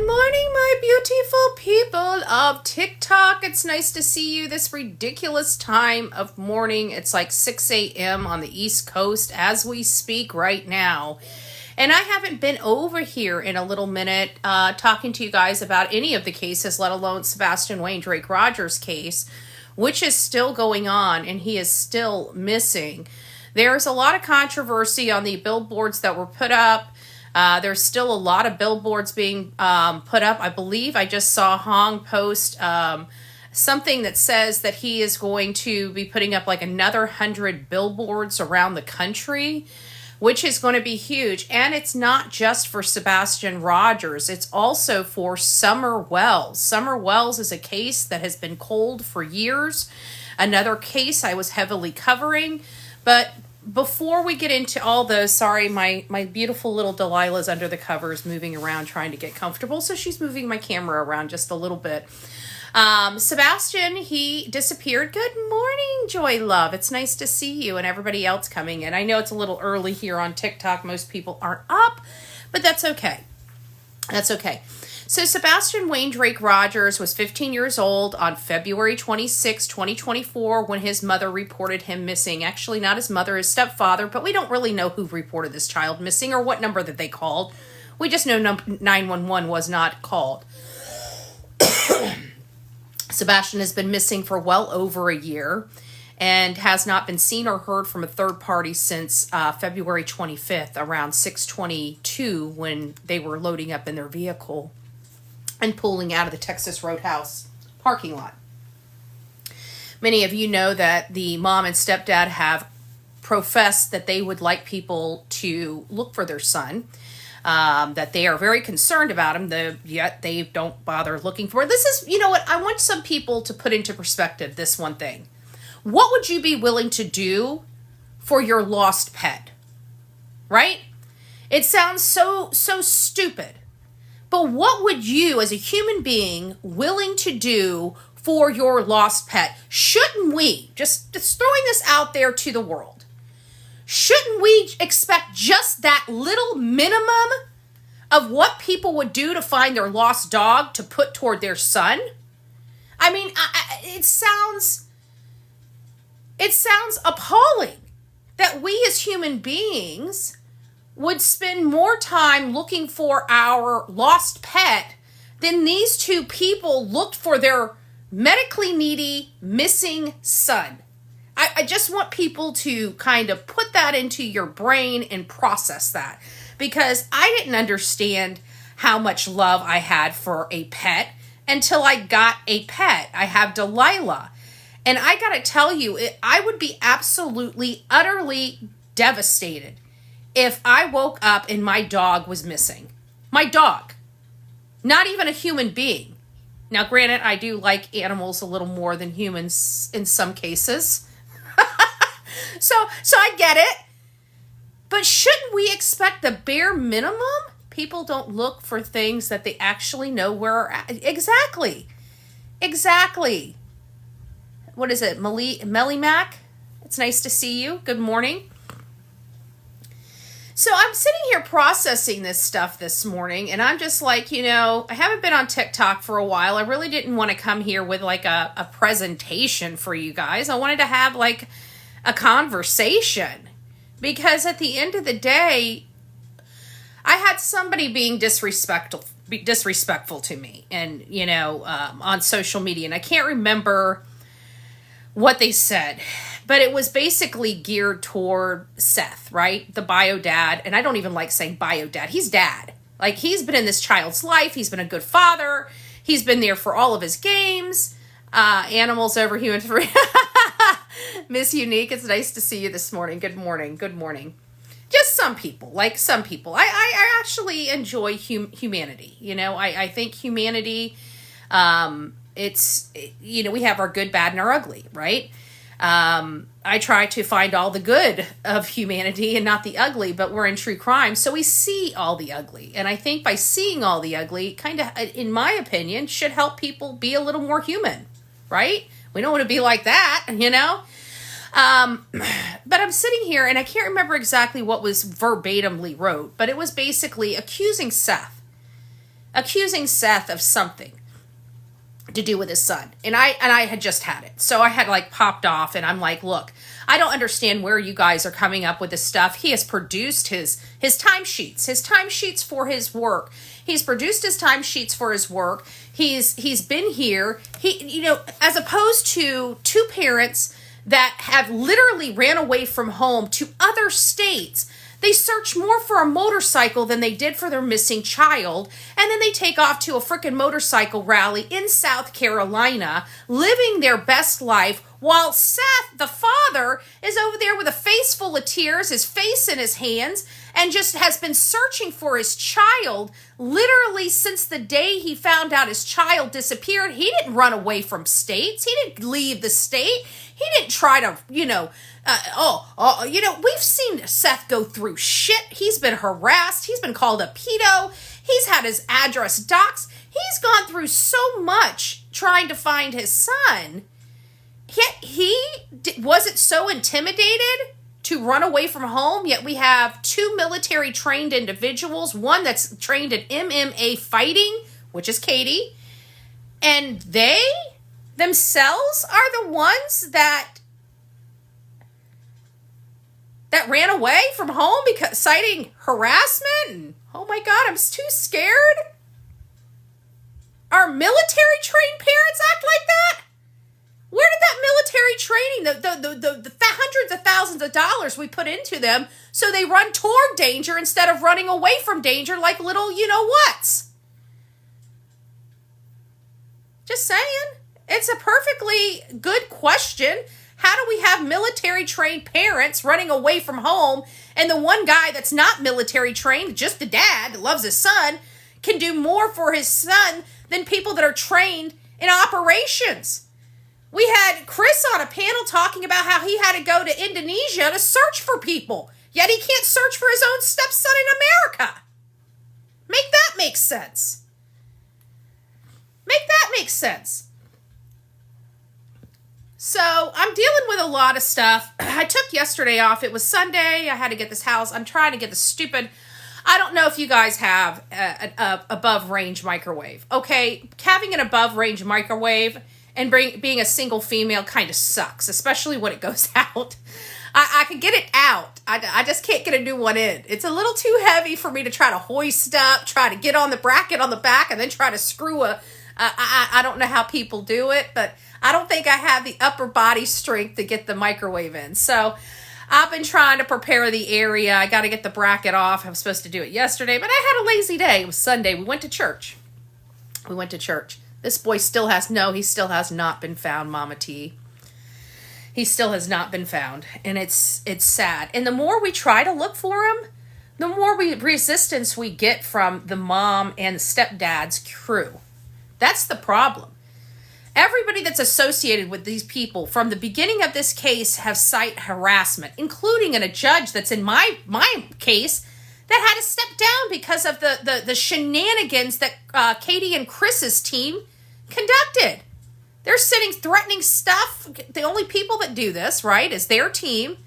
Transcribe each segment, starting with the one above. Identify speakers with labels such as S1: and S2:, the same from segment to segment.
S1: morning, my beautiful people of TikTok. It's nice to see you this ridiculous time of morning. It's like 6 a.m. on the East Coast as we speak right now. And I haven't been over here in a little minute talking to you guys about any of the cases, let alone Sebastian Rogers' case, which is still going on and he is still missing. There's a lot of controversy on the billboards that were put up. There's still a lot of billboards being put up. I believe I just saw Hong post something that says that he is going to be putting up like another 100 billboards around the country, which is going to be huge. And it's not just for Sebastian Rogers. It's also for Sumner Wells. Sumner Wells is a case that has been cold for years. Another case I was heavily covering. But before we get into all those, sorry, my beautiful little Delilah's under the covers moving around trying to get comfortable. So she's moving my camera around just a little bit. Sebastian, he disappeared. Good morning, Joy Love. It's nice to see you and everybody else coming in. I know it's a little early here on TikTok. Most people aren't up, but that's okay. That's okay. So Sebastian Rogers was 15 years old on February 26, 2024, when his mother reported him missing. Actually, not his mother, his stepfather, but we don't really know who reported this child missing or what number that they called. We just know 911 was not called. Sebastian has been missing for well over a year and has not been seen or heard from a third party since February 25th, around 6:22, when they were loading up in their vehicle and pulling out of the Texas Roadhouse parking lot. Many of you know that the mom and stepdad have professed that they would like people to look for their son, that they are very concerned about him, yet they don't bother looking for it. This is, you know what, I want some people to put into perspective this one thing. What would you be willing to do for your lost pet? Right? It sounds so stupid. But what would you, as a human being, willing to do for your lost pet? Shouldn't we, just throwing this out there to the world, shouldn't we expect just that little minimum of what people would do to find their lost dog to put toward their son? I mean, it sounds appalling that we as human beings would spend more time looking for our lost pet than these two people looked for their medically needy, missing son. I just want people to kind of put that into your brain and process that, because I didn't understand how much love I had for a pet until I got a pet. I have Delilah. And I got to tell you, I would be absolutely, utterly devastated if I woke up and my dog was missing. My dog. Not even a human being. Now, granted, I do like animals a little more than humans in some cases. So I get it. But shouldn't we expect the bare minimum? People don't look for things that they actually know where are at. Exactly. What is it? Melly Mac? It's nice to see you. Good morning. So I'm sitting here processing this stuff this morning, and I'm just like, I haven't been on TikTok for a while. I really didn't want to come here with like a presentation for you guys. I wanted to have like a conversation, because at the end of the day, I had somebody being disrespectful to me, and on social media, and I can't remember what they said, but it was basically geared toward Seth, right? The bio dad. And I don't even like saying bio dad. He's dad. Like, he's been in this child's life. He's been a good father. He's been there for all of his games. Animals over human free. Miss Unique, it's nice to see you this morning. Good morning. Just some people. I actually enjoy humanity. I think humanity, we have our good, bad, and our ugly, right? I try to find all the good of humanity and not the ugly, but we're in true crime, so we see all the ugly. And I think by seeing all the ugly, kind of, in my opinion, should help people be a little more human, right? We don't want to be like that, But I'm sitting here, and I can't remember exactly what was verbatimly wrote, but it was basically accusing Seth. accusing Seth of something to do with his son. And I had just had it. So I had like popped off, and I'm like, look, I don't understand where you guys are coming up with this stuff. He has produced his timesheets for his work. He's produced his timesheets for his work. He's been here. As opposed to two parents that have literally ran away from home to other states. They search more for a motorcycle than they did for their missing child, and then they take off to a frickin' motorcycle rally in South Carolina, living their best life, while Seth, the father, is over there with a face full of tears, his face in his hands, and just has been searching for his child literally since the day he found out his child disappeared. He didn't run away from states. He didn't leave the state. He didn't try to, we've seen Seth go through shit. He's been harassed. He's been called a pedo. He's had his address doxed. He's gone through so much trying to find his son. Yet he wasn't so intimidated to run away from home. Yet we have two military trained individuals, one that's trained in MMA fighting, which is Cathy, and they themselves are the ones that ran away from home because citing harassment. And, oh my God, I'm too scared. Our military trained parents act like that? Where did that military training, the hundreds of thousands of dollars we put into them so they run toward danger instead of running away from danger like little you-know-whats? Just saying. It's a perfectly good question. How do we have military trained parents running away from home, and the one guy that's not military trained, just the dad that loves his son, can do more for his son than people that are trained in operations? We had Chris on a panel talking about how he had to go to Indonesia to search for people, yet he can't search for his own stepson in America. Make that make sense. Make that make sense. So I'm dealing with a lot of stuff. I took yesterday off. It was Sunday. I had to get this house. I'm trying to get the stupid... I don't know if you guys have a above range microwave. Okay, having an above range microwave and being a single female kind of sucks, especially when it goes out. I can get it out. I just can't get a new one in. It's a little too heavy for me to try to hoist up, try to get on the bracket on the back, and then try to screw I don't know how people do it, but I don't think I have the upper body strength to get the microwave in. So I've been trying to prepare the area. I got to get the bracket off. I was supposed to do it yesterday, but I had a lazy day. It was Sunday. We went to church. This boy still has not been found, Mama T. He still has not been found, and it's sad. And the more we try to look for him, the more resistance we get from the mom and the stepdad's crew. That's the problem. Everybody that's associated with these people from the beginning of this case have cite harassment, including a judge that's in my case that had to step down because of the shenanigans that Katie and Chris's team conducted. They're sitting threatening stuff. The only people that do this, right, is their team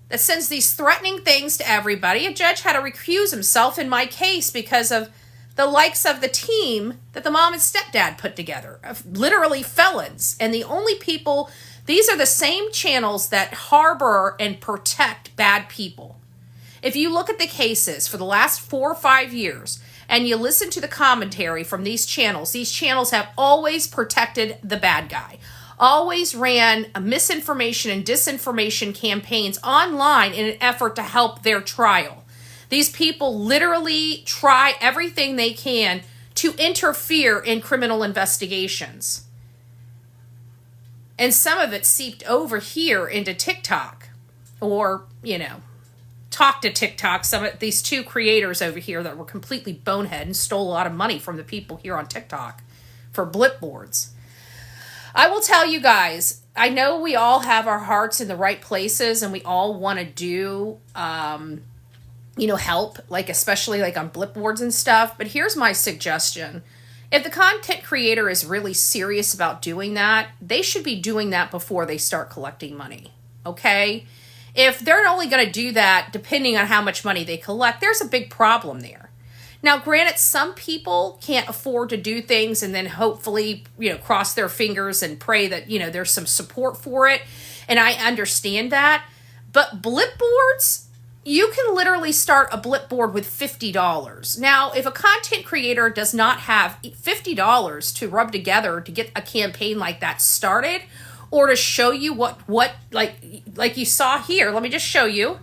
S1: that sends these threatening things to everybody. A judge had to recuse himself in my case because of the likes of the team that the mom and stepdad put together, of literally felons. And the only people, these are the same channels that harbor and protect bad people. If you look at the cases for the last 4 or 5 years and you listen to the commentary from these channels have always protected the bad guy, always ran misinformation and disinformation campaigns online in an effort to help their trial. These people literally try everything they can to interfere in criminal investigations. And some of it seeped over here into TikTok, or, talk to TikTok. Some of these two creators over here that were completely bonehead and stole a lot of money from the people here on TikTok for Blipboards. I will tell you guys, I know we all have our hearts in the right places and we all want to do, help, especially on Blipboards and stuff. But here's my suggestion. If the content creator is really serious about doing that, they should be doing that before they start collecting money. Okay? If they're only going to do that depending on how much money they collect, there's a big problem there. Now, granted, some people can't afford to do things and then hopefully, cross their fingers and pray that, there's some support for it. And I understand that. But Blipboards, you can literally start a Blipboard with $50. Now, if a content creator does not have $50 to rub together to get a campaign like that started, or to show you what like you saw here, let me just show you.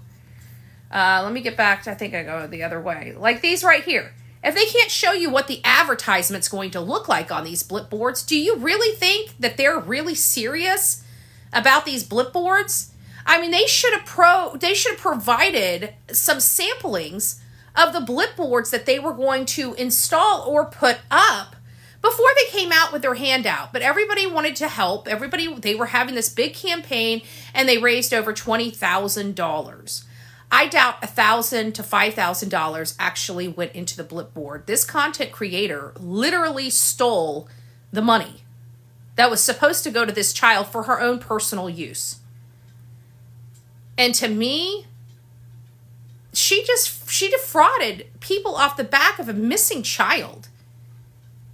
S1: Let me get back to, I think I go the other way. Like these right here. If they can't show you what the advertisement's going to look like on these Blipboards, do you really think that they're really serious about these Blipboards? I mean, they should have provided some samplings of the Blipboards that they were going to install or put up before they came out with their handout. But everybody wanted to help. They were having this big campaign, and they raised over $20,000. I doubt $1,000 to $5,000 actually went into the Blipboard. This content creator literally stole the money that was supposed to go to this child for her own personal use. And to me, she defrauded people off the back of a missing child.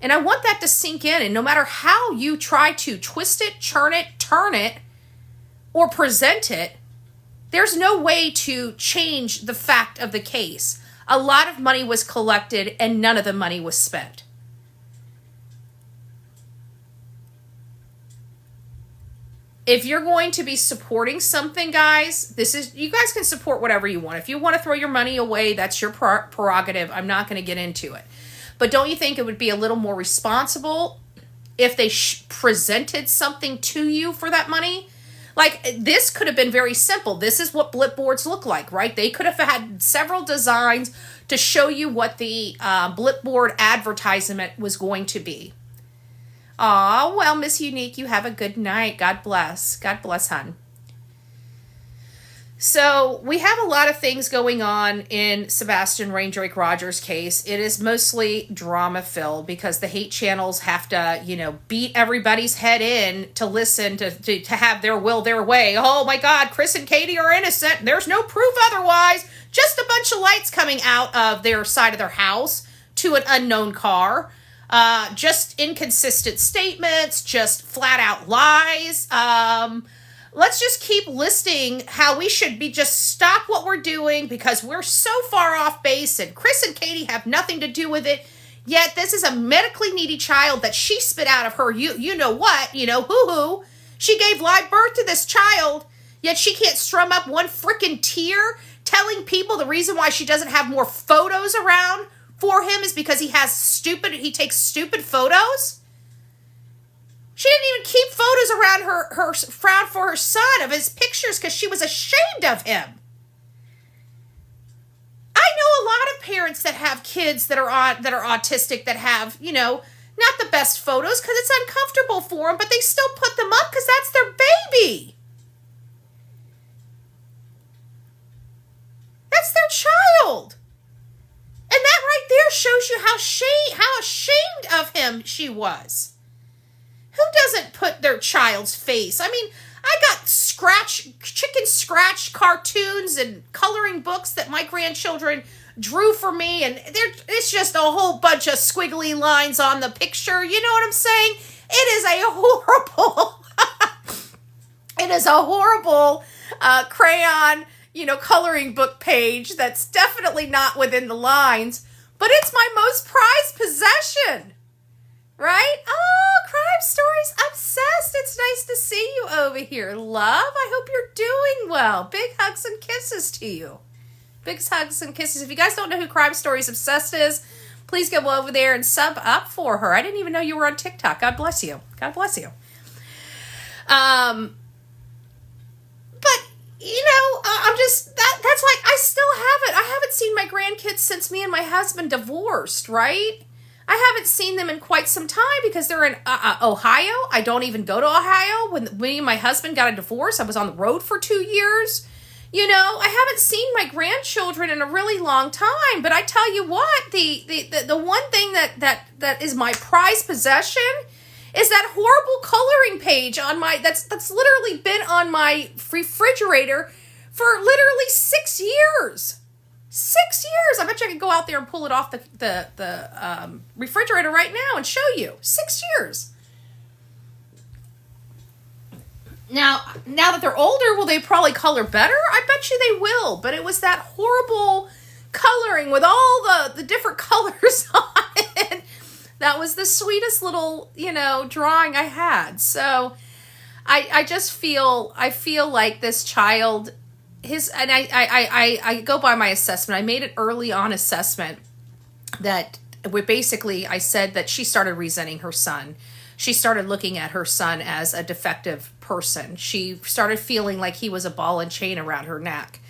S1: And I want that to sink in. And no matter how you try to twist it, churn it, turn it, or present it, there's no way to change the fact of the case. A lot of money was collected and none of the money was spent. If you're going to be supporting something, guys, you guys can support whatever you want. If you want to throw your money away, that's your prerogative. I'm not going to get into it. But don't you think it would be a little more responsible if they presented something to you for that money? Like, this could have been very simple. This is what Blipboards look like, right? They could have had several designs to show you what the Blipboard advertisement was going to be. Aw, well, Miss Unique, you have a good night. God bless. God bless, hon. So we have a lot of things going on in Sebastian Raindrake Rogers' case. It is mostly drama-filled because the hate channels have to, beat everybody's head in to listen, to have their will their way. Oh my God, Chris and Katie are innocent. There's no proof otherwise. Just a bunch of lights coming out of their side of their house to an unknown car. Just inconsistent statements, just flat out lies. Let's just keep listing how we should just stop what we're doing because we're so far off base and Chris and Katie have nothing to do with it. Yet this is a medically needy child that she spit out of her, you know what, hoo-hoo. She gave live birth to this child, yet she can't strum up one frickin' tear telling people the reason why she doesn't have more photos around for him is because he takes stupid photos. She didn't even keep photos around her frown for her son of his pictures because she was ashamed of him. I know a lot of parents that have kids that are autistic that have, not the best photos because it's uncomfortable for them, but they still put them up because that's their baby. That's their child. And that right there shows you how ashamed of him she was. Who doesn't put their child's face? I mean, I got chicken scratch cartoons and coloring books that my grandchildren drew for me, and it's just a whole bunch of squiggly lines on the picture. You know what I'm saying? It is a horrible crayon, coloring book page that's definitely not within the lines, but it's my most prized possession. Right? Oh, crime stories obsessed. It's nice to see you over here, love. I hope you're doing well. Big hugs and kisses to you. Big hugs and kisses. If you guys don't know who Crime Stories Obsessed is, please go over there and sub up for her. I didn't even know you were on TikTok. God bless you. God bless you. But I'm just that's like I still haven't seen my grandkids since me and my husband divorced, right? I haven't seen them in quite some time because they're in Ohio. I don't even go to Ohio. When me and my husband got a divorce, I was on the road for 2 years. I haven't seen my grandchildren in a really long time. But I tell you what, the one thing that is my prized possession is that horrible coloring page on that's literally been on my refrigerator for literally 6 years. 6 years. I bet you I could go out there and pull it off the refrigerator right now and show you. 6 years. Now that they're older, will they probably color better? I bet you they will. But it was that horrible coloring with all the different colors on it. That was the sweetest little, drawing I had. So I just feel like this child, I go by my assessment. I made it early on assessment that I said that she started resenting her son. She started looking at her son as a defective person. She started feeling like he was a ball and chain around her neck.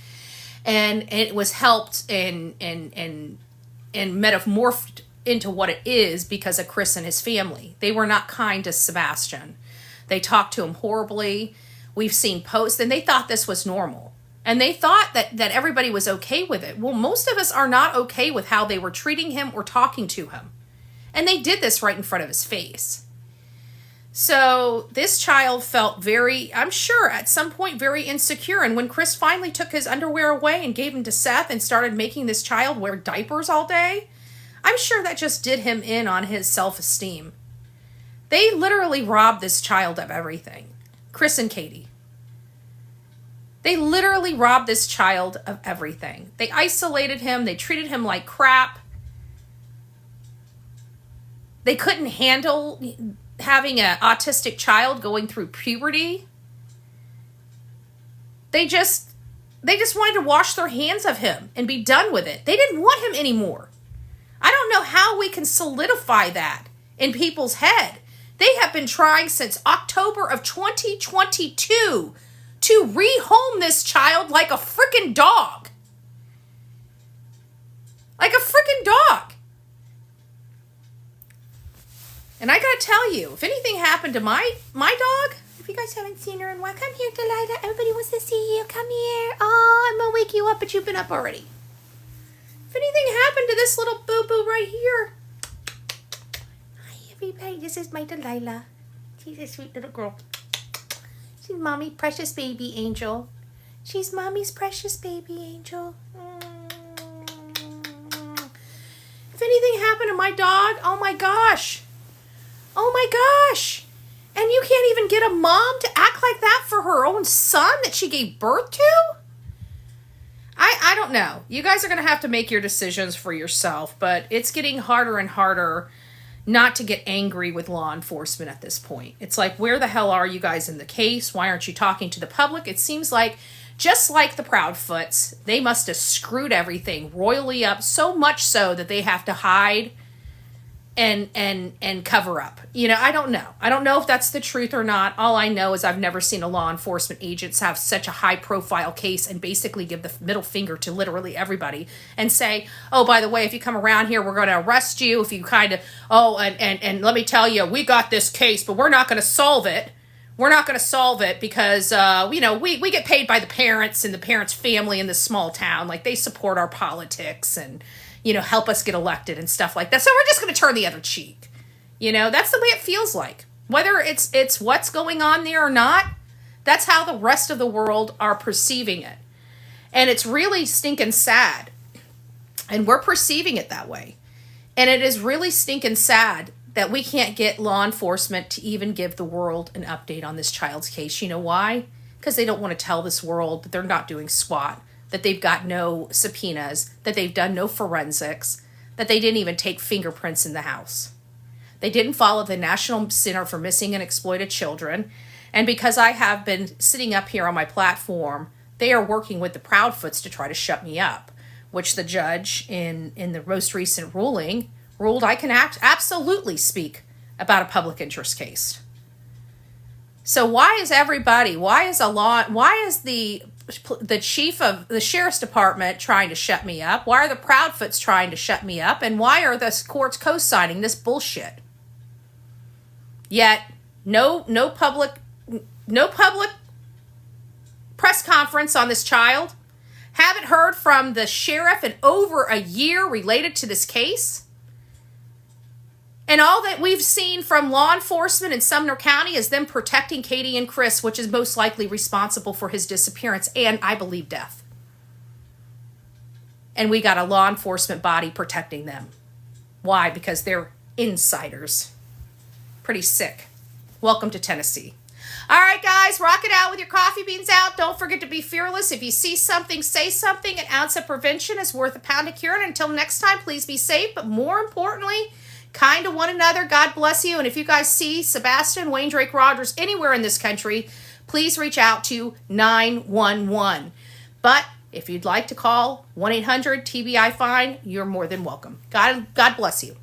S1: And it was helped and metamorphed into what it is because of Chris and his family. They were not kind to Sebastian. They talked to him horribly. We've seen posts, and they thought this was normal. And they thought that everybody was okay with it. Well, most of us are not okay with how they were treating him or talking to him. And they did this right in front of his face. So this child felt I'm sure at some point, very insecure. And when Chris finally took his underwear away and gave him to Seth and started making this child wear diapers all day, I'm sure that just did him in on his self-esteem. They literally robbed this child of everything. Chris and Cathy. They literally robbed this child of everything. They isolated him. They treated him like crap. They couldn't handle having an autistic child going through puberty. They just wanted to wash their hands of him and be done with it. They didn't want him anymore. I don't know how we can solidify that in people's head. They have been trying since October of 2022 to rehome this child like a freaking dog. Like a freaking dog. And I gotta tell you, if anything happened to my dog, if you guys haven't seen her in a while, come here, Delilah. Everybody wants to see you. Come here. Oh, I'm gonna wake you up, but you've been up already. If anything happened to this little boo-boo right here. Hi, everybody. This is my Delilah. She's a sweet little girl. She's Mommy's precious baby angel. She's Mommy's precious baby angel. If anything happened to my dog, oh my gosh. Oh my gosh. And you can't even get a mom to act like that for her own son that she gave birth to? I don't know. You guys are going to have to make your decisions for yourself, but it's getting harder and harder not to get angry with law enforcement at this point. It's like, where the hell are you guys in the case? Why aren't you talking to the public? It seems like, just like the Proudfoots, they must have screwed everything royally up, so much so that they have to hide and cover up. I don't know. I don't know if that's the truth or not. All I know is I've never seen a law enforcement agent have such a high profile case and basically give the middle finger to literally everybody and say, oh, by the way, if you come around here, we're going to arrest you. If you and let me tell you, we got this case, but we're not going to solve it. We're not going to solve it because, we get paid by the parents and the parents' family in this small town. Like, they support our politics and, help us get elected and stuff like that. So we're just going to turn the other cheek. That's the way it feels like. Whether it's what's going on there or not, that's how the rest of the world are perceiving it. And it's really stinking sad. And we're perceiving it that way. And it is really stinking sad that we can't get law enforcement to even give the world an update on this child's case. You know why? Because they don't want to tell this world that they're not doing SWAT, that they've got no subpoenas, that they've done no forensics, that they didn't even take fingerprints in the house. They didn't follow the National Center for Missing and Exploited Children. And because I have been sitting up here on my platform, they are working with the Proudfoots to try to shut me up, which the judge in the most recent ruling ruled I can absolutely speak about a public interest case. So why is the chief of the sheriff's department trying to shut me up? Why are the Proudfoots trying to shut me up? And why are the courts co-signing this bullshit? Yet no public press conference on this child. Haven't heard from the sheriff in over a year related to this case. And all that we've seen from law enforcement in Sumner County is them protecting Cathy and Chris, which is most likely responsible for his disappearance and, I believe, death. and we got a law enforcement body protecting them. Why? Because they're insiders. Pretty sick. Welcome to Tennessee. All right, guys, rock it out with your coffee beans out. Don't forget to be fearless. If you see something, say something. An ounce of prevention is worth a pound of cure. And until next time, please be safe. But more importantly, kind to one another. God bless you. And if you guys see Sebastian Wayne Drake Rogers anywhere in this country, please reach out to 911. But if you'd like to call 1-800-TBI-FINE, you're more than welcome. God bless you.